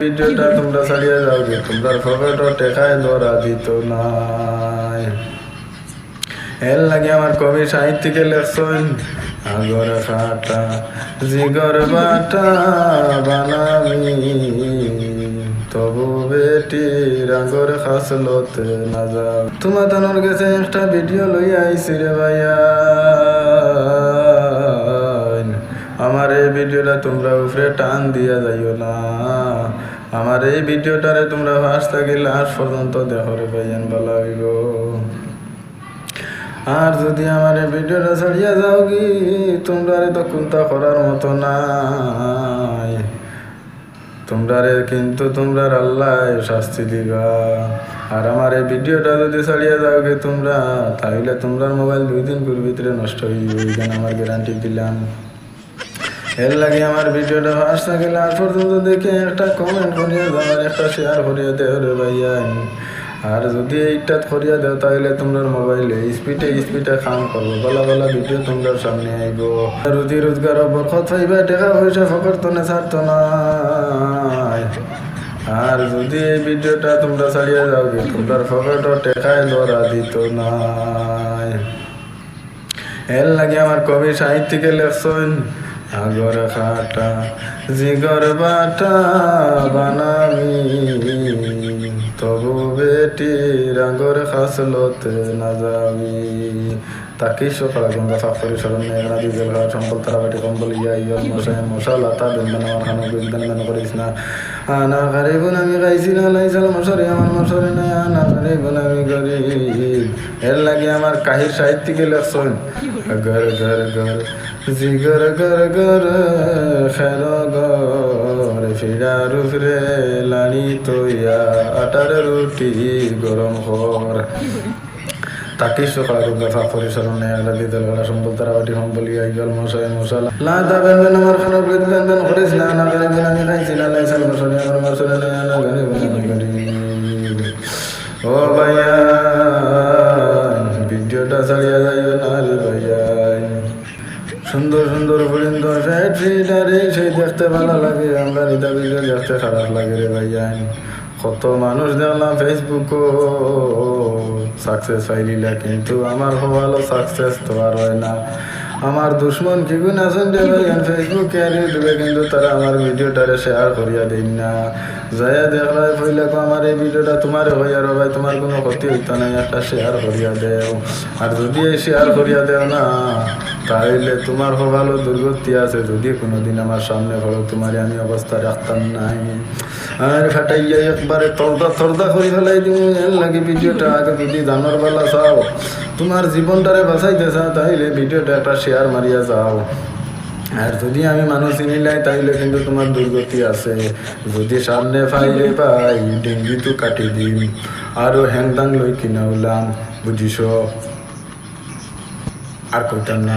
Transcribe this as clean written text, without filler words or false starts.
ভিডিওটা তোমরা ছাড়িয়ে যাও যে তোমরা ফটো টেকায় ধরা দিত নাই। এর লাগে আমার কবি সাহিত্যিকে লেখছেন আগর খাটা জিগর বাটা বানামি তবু বেটি রাগর খাসলতে না যাও। তোমার তানোর গেছে একটা ভিডিও লইয়া আইছি রে ভাইয়া, আমার এই ভিডিওটা তোমরা উপরে টান দিয়া যাইও না। আমার এই ভিডিওটারে তোমরা ফার্স্ট থেকে লাস্ট পর্যন্ত দেখো রে ভাইয়ান, ভালো হইব। আর যদি আমার এই ভিডিওটা ছাড়িয়া যাও কি তোমরা তো কোনটা করার মতো নাই, তোমরারে কিন্তু তোমরার আল্লাহ শাস্তি দিবা। আর আমার এই ভিডিওটা যদি ছাড়িয়া যাও কি তোমরা, তাহলে তোমরার মোবাইল 2 দিন ভিতরে নষ্ট হয়ে যাবে, আমার গ্যারান্টি দিলাম। এর লাগে আমার ভিডিওটা ফার্স্ট থেকে লাস্ট পর্যন্ত দেখে একটা কমেন্ট করিয়া দাও আর একটা শেয়ার করিয়া দেও রে ভাইয়া। আর যদি এইটা করিয়া দেও তাহলে তোমরা মোবাইলে স্পিডে কাম করবো, ভালো ভালো ভিডিও তোমরা সামনে আইব। রুজি রোজগার বরকত পাইবা, টাকা পয়সা ফকর তো না ছাড়তো না। আর যদি এই ভিডিওটা তোমরা ছাড়িয়া যাও গে তোমরা ফকট টেকায় ধরা দিত নাই। এর লাগে আমার কবি সাহিত্যিকে লেখছেন আগর খাটা জিগর বাটা বানামি তবু বেটি রাগর খাসলতে না যাবি। তাকে সকাল গঙ্গা ফাঁকরি স্মরণ মেঘনা বিজল ঘর সম্বল তারাবাটি কম্বল ইয়া ইয়ার মশায় মশা লতা বেন্দন আমার খানো বেন্দন করিস না। আনা গরিবুন আমি গাইছি না লাইসাল মশারি আমার মশারি নাই, আনা গরিবুন আমি গরিব। এর লাগে আমার কাহির সাহিত্যিকে লেখছেন ঘর ঘর ঘর জিগর ঘর ঘর খের ঘর ফিরার উপরে লাড়ি তৈয়া আটার রুটি গরম কর। তাকে সকাল গঙ্গা ফাঁকরি স্মরণ মেঘনা বিজল ঘর সম্বল তারাবাটি কম্বল ইয়া ইয়ার মশায় মশা লতা বেন্দন আমার খানো বেন্দন করিস না। আনা গরিবুন আমি গাইছি না লাইসাল মশারি আমার মশারি নাই, আনা গরিবুন আমি গরিব। ও ভাইয়া ভিডিওটা ছাড়িয়া যাইও না রে ভাইয়া। সুন্দর সুন্দর পরিন্দর সেই দেখতে ভালো লাগে, আমরা নিতা ভিডিও দেখতে খারাপ লাগে রে ভাইয়া। কত মানুষ দেখলাম ফেসবুক সাকসেস হইলিলা, কিন্তু আমার ভালো সাকসেস তো আর হয় না। আমার দুশ্মন কি গুণ আছেন রে ভাইয়ান ফেসবুকে আর ইউটিউবে, কিন্তু তারা আমার ভিডিওটারে শেয়ার করিয়া দিন না। যাইয়া দেখলাই পইলে আমার এই ভিডিওটা তোমার হই আর ভাই তোমার কোনো ক্ষতি হইতো না, একটা শেয়ার করিয়া দেও। আর যদি এই শেয়ার করিয়া দেও না তাহলে তোমার ভালো দুর্গতি আছে, যদি কোনোদিন আমার সামনে হলো তোমার আমি অবস্থা রাখতাম নাই। আর ফাটাইয়া একবারে তর্দা করে ফেলাই দিব। এর লাগে ভিডিওটা আগে যদি জানোর বেলা চাও, তোমার জীবনটারে বাঁচাইতে চাও, তাইলে ভিডিওটা একটা শেয়ার মারিয়া যাও। আর যদি আমি মানুষ চিনিলাই তাইলে কিন্তু তোমার দুর্গতি আছে। যদি সামনে ফাইলে পাই ডেঙ্গি তো কাটি দিম, আরো হ্যাংদাং লই কিনা উলাম, বুঝিস? আর কইতাম না।